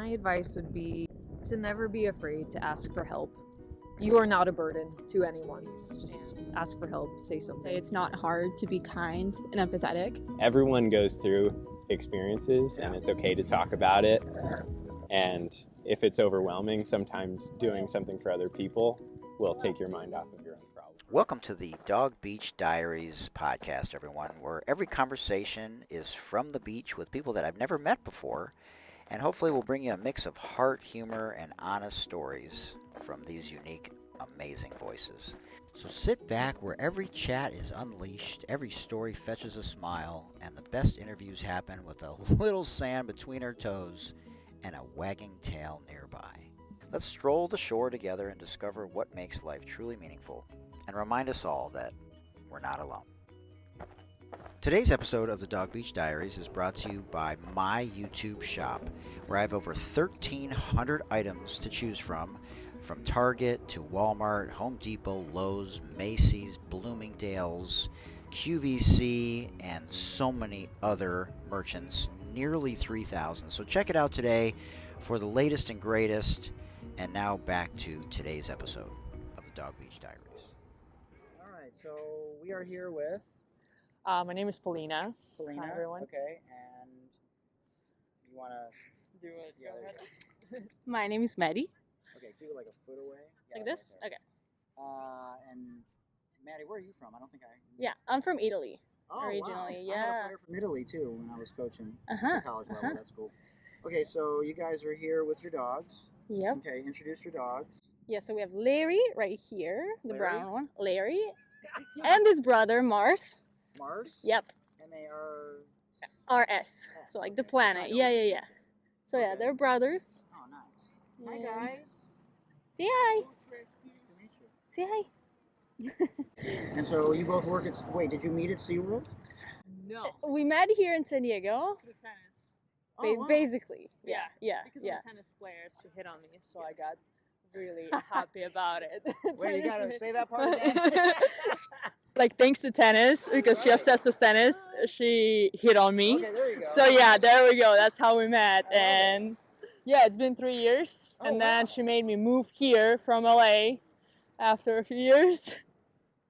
My advice would be to never be afraid to ask for help. You are not a burden to anyone. Just ask for help, say something. It's not hard to be kind and empathetic. Everyone goes through experiences and it's okay to talk about it. And if it's overwhelming, sometimes doing something for other people will take your mind off of your own problem. Welcome to the Dog Beach Diaries podcast, everyone, where every conversation is from the beach with people that I've never met before, and hopefully we'll bring you a mix of heart, humor, and honest stories from these unique, amazing voices. So sit back where every chat is unleashed, every story fetches a smile, and the best interviews happen with a little sand between our toes and a wagging tail nearby. Let's stroll the shore together and discover what makes life truly meaningful, and remind us all that we're not alone. Today's episode of the Dog Beach Diaries is brought to you by my YouTube shop, where I have over 1,300 items to choose from Target to Walmart, Home Depot, Lowe's, Macy's, Bloomingdale's, QVC, and so many other merchants, nearly 3,000. So check it out today for the latest and greatest. And now back to today's episode of the Dog Beach Diaries. All right, so we are here with My name is Polina. Polina. Hi, everyone. Okay, and you want to Do it. Yeah, there you go. My name is Madi. Okay, keep it like a foot away. Yeah, Like this? right Okay. there. And Maddie, where are you from? I don't think I. Yeah, I'm from Italy. Oh, Originally, wow. I had a yeah. player from Italy too when I was coaching Uh-huh. at college level. That's cool. Okay, so you guys are here with your dogs. Yep. Okay, introduce your dogs. Yeah, so we have Larry right here, the Larry? brown one. Larry. And his brother, Mars. Mars. Yep. M-A-R. RS. So like the Okay. planet. Kind of. Yeah. So yeah, Okay. they're brothers. Oh, nice. Hi And- guys. Say hi. Nice to meet you. Say hi. And so you both work at. Wait, did you meet at SeaWorld? No. We met here in San Diego. The tennis. Oh, wow. Basically. Yeah. Because Yeah. of the tennis players, she hit on me, so I got really happy about it. Wait, you gotta Tennis- say that part again. Like thanks to tennis, because she Right. obsessed with tennis, she hit on me. Okay, there you go. So yeah, there we go. That's how we met, I love it. and yeah, it's been 3 years, Oh, and then wow. she made me move here from LA after a few years.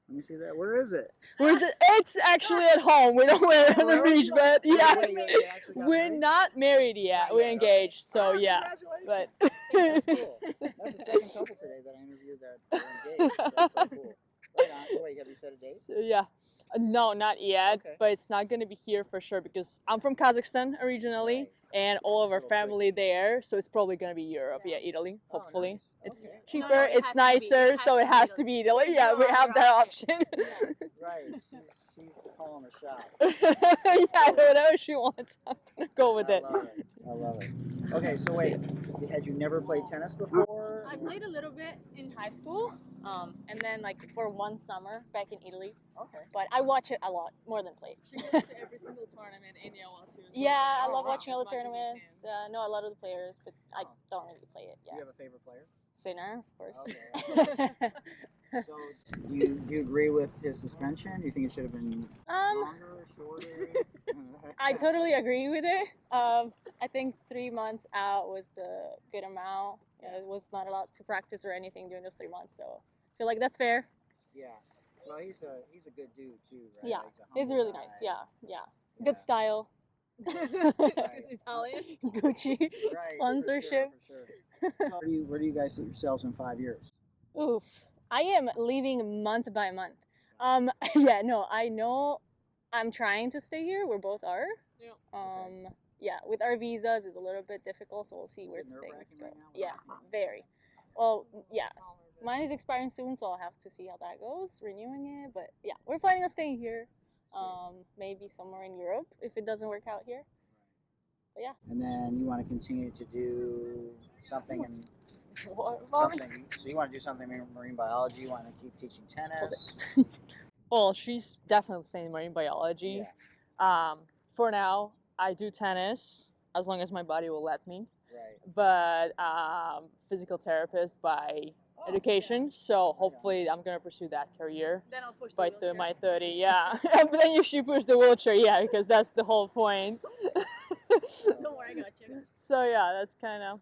Let me see that. Where is it? Where's it? It's actually at home. We don't wear it on the Oh, really? beach, but Wait, yeah, wait, you actually got we're married? not married yet. Not We're yet, engaged, so Ah, yeah. But congratulations. That's cool. That's the second couple today that I interviewed that were engaged. That's so cool. Right on. So wait, have you set a date? So, yeah. No, not yet, Okay. but it's not going to be here for sure because I'm from Kazakhstan originally, Right. and all of our Little trick. family there, so it's probably going to be Europe, yeah, Italy, Oh, hopefully. nice. It's Okay. cheaper, No, it it's has to be- nicer, so it has to be Italy. Yeah, we have that option. Right. She's calling the shots. Yeah, whatever she wants, I'm going to go with I it. love it. I love it. Okay, so wait, had you never played tennis before? I played a little bit in high school, and then like for one summer back in Italy. Okay. But I watch it a lot more than play. She goes to every single tournament in while she was Yeah, I Oh, love wow. watching all the tournaments. Know a lot of the players, but I Oh. don't really play it. Do Yeah, you have a favorite player? Sinner, of course. Okay. So, do you agree with his suspension? Do you think it should have been longer, shorter? I totally agree with it. I think 3 months out was the good amount. It was not allowed to practice or anything during those 3 months, so I feel like that's fair. Yeah. Well, he's a good dude too, right? Yeah, a he's humble really guy. nice. Yeah. Yeah. Good style. Right. Italian. Gucci Right, sponsorship. For sure. So where do you guys see yourselves in 5 years? Oof. I am leaving month by month. Yeah, no, I know I'm trying to stay here. We both are. Yeah. Yeah, with our visas, it's a little bit difficult, so we'll see where it things nerve-wracking go. right now? Yeah, very. Well, yeah, mine is expiring soon, so I'll have to see how that goes, renewing it. But yeah, we're planning on staying here. Maybe somewhere in Europe if it doesn't work out here. But yeah. And then you want to continue to do something in Mommy? something. So you want to do something in marine biology. You want to keep teaching tennis. Well, she's definitely staying in marine biology. Yeah. For now, I do tennis as long as my body will let me. Right. But physical therapist by education, so hopefully I'm gonna pursue that career Then I'll push by my 30. Yeah, but then you should push the wheelchair, yeah, because that's the whole point. Don't worry, I got you. So yeah, that's kind of.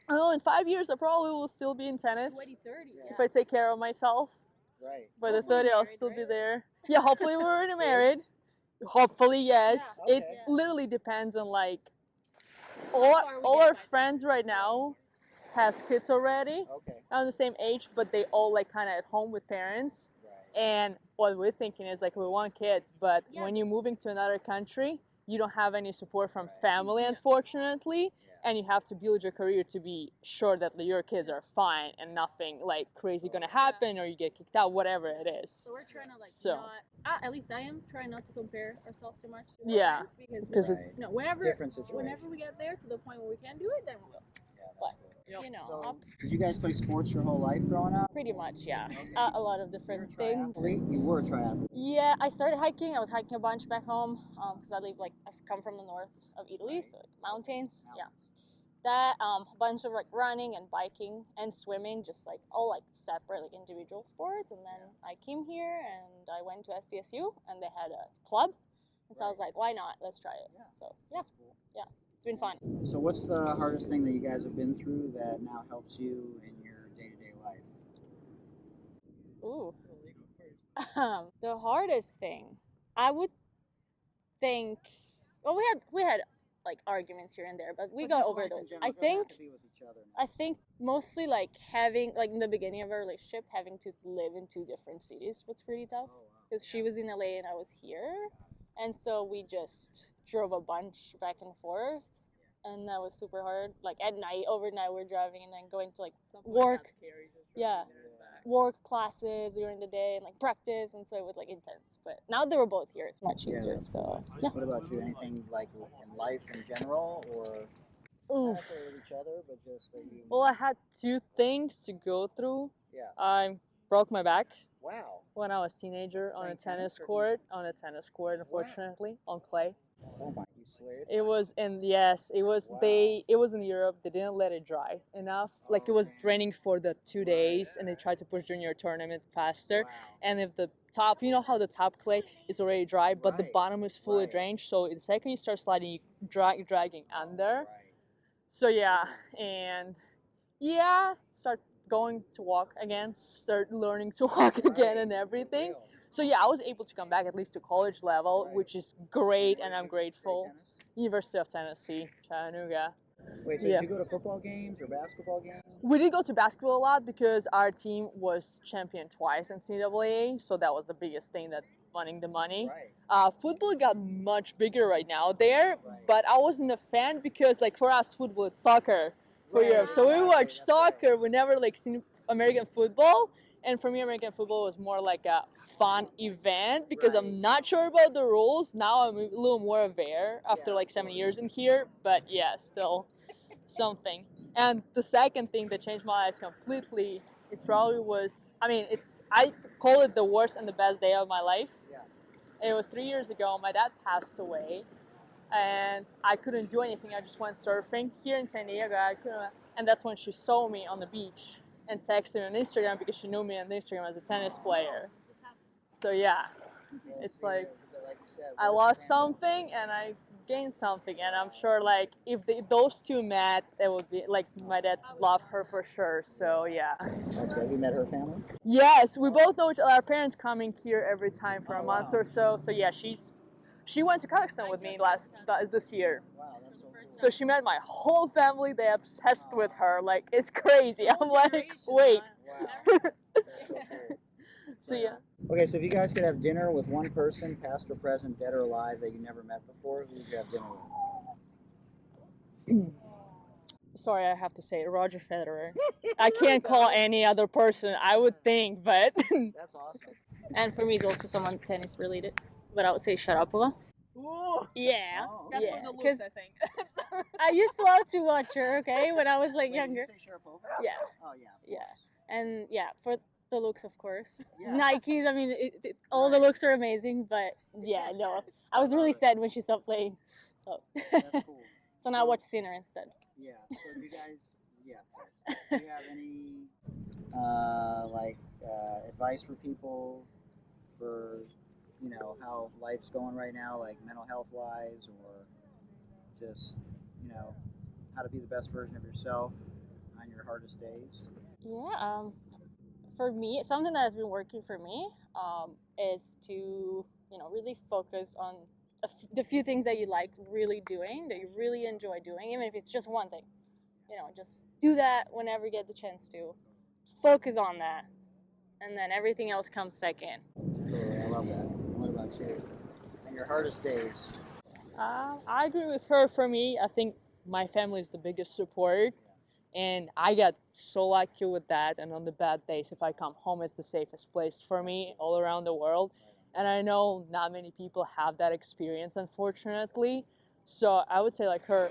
Oh, in 5 years, I probably will still be in tennis 2030. if I take care of myself. Right. By the Hopefully 30, I'll married, still right? be there. Yeah, hopefully we're already married. Kids? Hopefully, yes. Yeah, It okay. literally depends on like How far we all get our by then. friends right now has kids already Okay. on the same age, but they all like kind of at home with parents. Right. And what we're thinking is like we want kids, but Yeah. when you're moving to another country, you don't have any support from Right. family, Yeah. unfortunately. Yeah. And you have to build your career to be sure that your kids are fine and nothing like crazy gonna happen or you get kicked out, whatever it is. So we're trying to like So. not. At least I am trying not to compare ourselves too much to our Yeah. friends because Because we're, Right. you know, whenever Different situation. whenever we get there to the point where we can do it, then we will. Yeah, that's But, cool. You know, So, did you guys play sports your whole life growing up? pretty much, yeah. Okay. A lot of You're a different things. triathlete? You were a triathlete. Yeah, I started hiking. I was hiking a bunch back home because I live I've come from the north of Italy, Right. so mountains. Yeah, Mountains. that a bunch of like running and biking and swimming, just like all like separate like individual sports. And then I came here and I went to SDSU and they had a club, and so I was Right. like, why not? Let's try it. Yeah. So yeah, That's cool. it's been fun. So, what's the hardest thing that you guys have been through that now helps you in your day-to-day life? Ooh. The hardest thing, I would think. Well, we had like arguments here and there, but we But got just over life in those. general, I it doesn't have think to be with each other. I think mostly like having like in the beginning of our relationship, having to live in two different cities was pretty tough Oh, wow. because she was in LA and I was here, and so we just drove a bunch back and forth, and that was super hard. Like at night, overnight, we're driving and then going to like work. Yeah. Work classes during the day and like practice, and so it was like intense. But now that we're both here, it's much Yeah, easier. that's So yeah. What about you? Anything like in life in general, or not Oof. necessarily with each other, but just that you? Well, I had two things to go through. Yeah. I broke my back Wow. when I was a teenager on a Playing tennis tennis or court. On a tennis court, unfortunately, on clay. Oh my! You slid. It was it was Wow. it was in Europe. They didn't let it dry enough. Like it was Okay. draining for the 2 days, and they tried to push junior tournament faster. Wow. And if the top, you know how the top clay is already dry, but the Right. bottom is fully Right. drained. So the second you start sliding, you dragging under. Right. So yeah, and yeah, start going to walk again, start learning to walk again and everything. Real. So yeah, I was able to come back at least to college level, Right. which is great, and Where'd I'm you play grateful. tennis? University of Tennessee, Chattanooga. Wait, so Yeah. did you go to football games or basketball games? We did go to basketball a lot because our team was champion twice in CAA, so that was the biggest thing that winning the money. Right. Football got much bigger right now there, Right. but I wasn't a fan because like for us football it's soccer for Right, Europe. So we exactly, watch that's soccer, right. we never like seen American football, and for me American football was more like a fun event because Right. I'm not sure about the rules. Now I'm a little more aware after Yeah, like of 7 course. years in here, but yeah, still something. And the second thing that changed my life completely is probably I call it the worst and the best day of my life. Yeah. It was 3 years ago. My dad passed away, and I couldn't do anything. I just went surfing here in San Diego. And that's when she saw me on the beach and texted me on Instagram because she knew me on Instagram as a tennis player. So yeah, Well, it's see, like like you said, I worst lost and something and I gained something, and I'm sure like if those two met, it would be like my dad loved her for sure. So yeah. That's right. You met her family? Yes, we both know each other. Our parents coming here every time for a Oh, month wow. or so. So yeah, she went to Kazakhstan with me this year. Wow, that's so cool. So she met my whole family. They're obsessed with her. Like it's crazy. I'm like, wait. Wow. That's so cool. So yeah. Okay, so if you guys could have dinner with one person, past or present, dead or alive, that you never met before, who would you have dinner with? Sorry, I have to say it, Roger Federer. I can't call any other person, I would think, but That's awesome. And for me, it's also someone tennis related, but I would say Sharapova. Ooh. Yeah. Oh, That's Yeah, for the looks, 'cause- I think. I used to love to watch her. Okay, when I was like Wait, younger. Did you say Sharapova? Yeah. Oh, yeah. of Yeah. course. And yeah, for the looks, of course. Yeah. Nikes. I mean, all the Right. looks are amazing, but yeah, no, I was really sad when she stopped playing. So, That's cool. so now I So- watch Sinner instead. Yeah. So do you guys, yeah. Do you have any, advice for people for, how life's going right now, like mental health wise, or practice, how to be the best version of yourself on your hardest days? Yeah, for me, something that has been working for me is to, really focus on the few things that you like really doing, that you really enjoy doing, even if it's just one thing. Just do that whenever you get the chance to. Focus on that, and then everything else comes second. Totally, I love that. What about you? On your hardest days? I agree with her. For me, I think my family is the biggest support, and I get so lucky with that. And on the bad days, if I come home, it's the safest place for me all around the world. And I know not many people have that experience, unfortunately. So I would say, like her,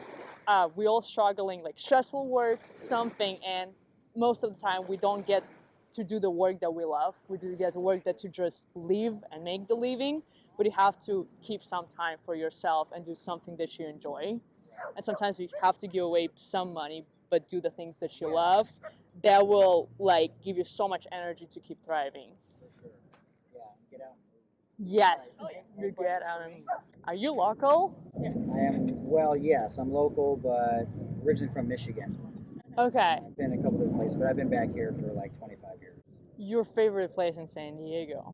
we all struggling, like stressful work, something, and most of the time we don't get to do the work that we love. We do get work that to just live and make the living, but you have to keep some time for yourself and do something that you enjoy. And sometimes you have to give away some money, but do the things that you love. That will give you so much energy to keep thriving. For sure. Yeah, get out. Yes, Right. you get out. Are you local? I am, well, yes, I'm local, but originally from Michigan. Okay. I've been a couple different places, but I've been back here for like 25 years. Your favorite place in San Diego?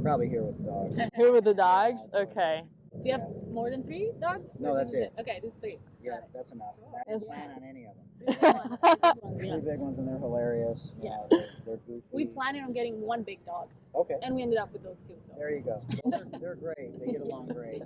Probably here with the dogs. Here with the dogs? Okay. Do you have more than 3 dogs? No, that's it. Okay, just 3. Yeah, that's enough. I Yes. don't plan on any of them. 3 big ones. 3 big ones, Three yeah. big ones, and they're hilarious. Yeah. They're goofy. We planned on getting 1 big dog, Okay. and we ended up with those 2. So. There you go. Well, they're great. They get along great.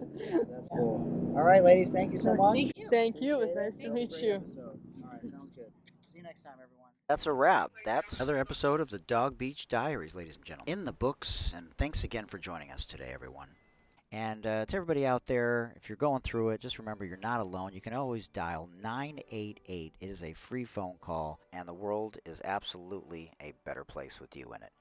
That's cool. All right, ladies, thank you so much. Thank you. Thank you. It was Appreciate nice to That was a meet great you. episode. All right, sounds good. See you next time, everyone. That's a wrap. That's another episode of the Dog Beach Diaries, ladies and gentlemen. In the books, and thanks again for joining us today, everyone. And to everybody out there, if you're going through it, just remember you're not alone. You can always dial 988. It is a free phone call, and the world is absolutely a better place with you in it.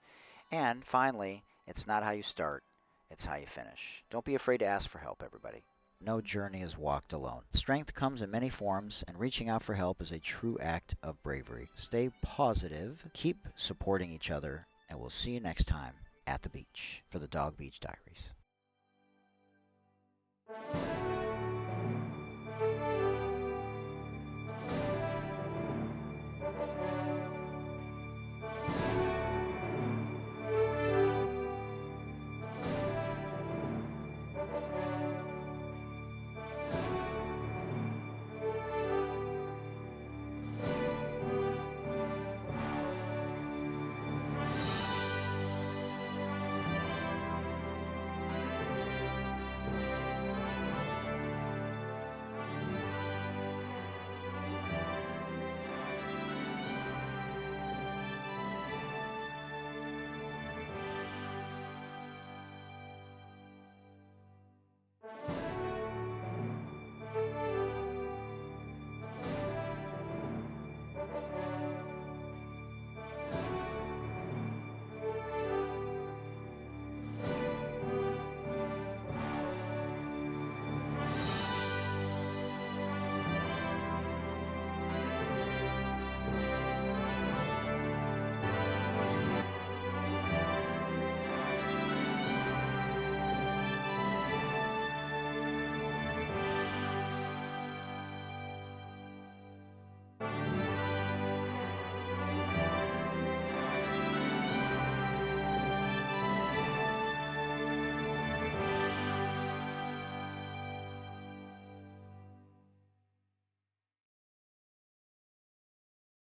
And finally, it's not how you start, it's how you finish. Don't be afraid to ask for help, everybody. No journey is walked alone. Strength comes in many forms, and reaching out for help is a true act of bravery. Stay positive, keep supporting each other, and we'll see you next time at the beach for the Dog Beach Diaries.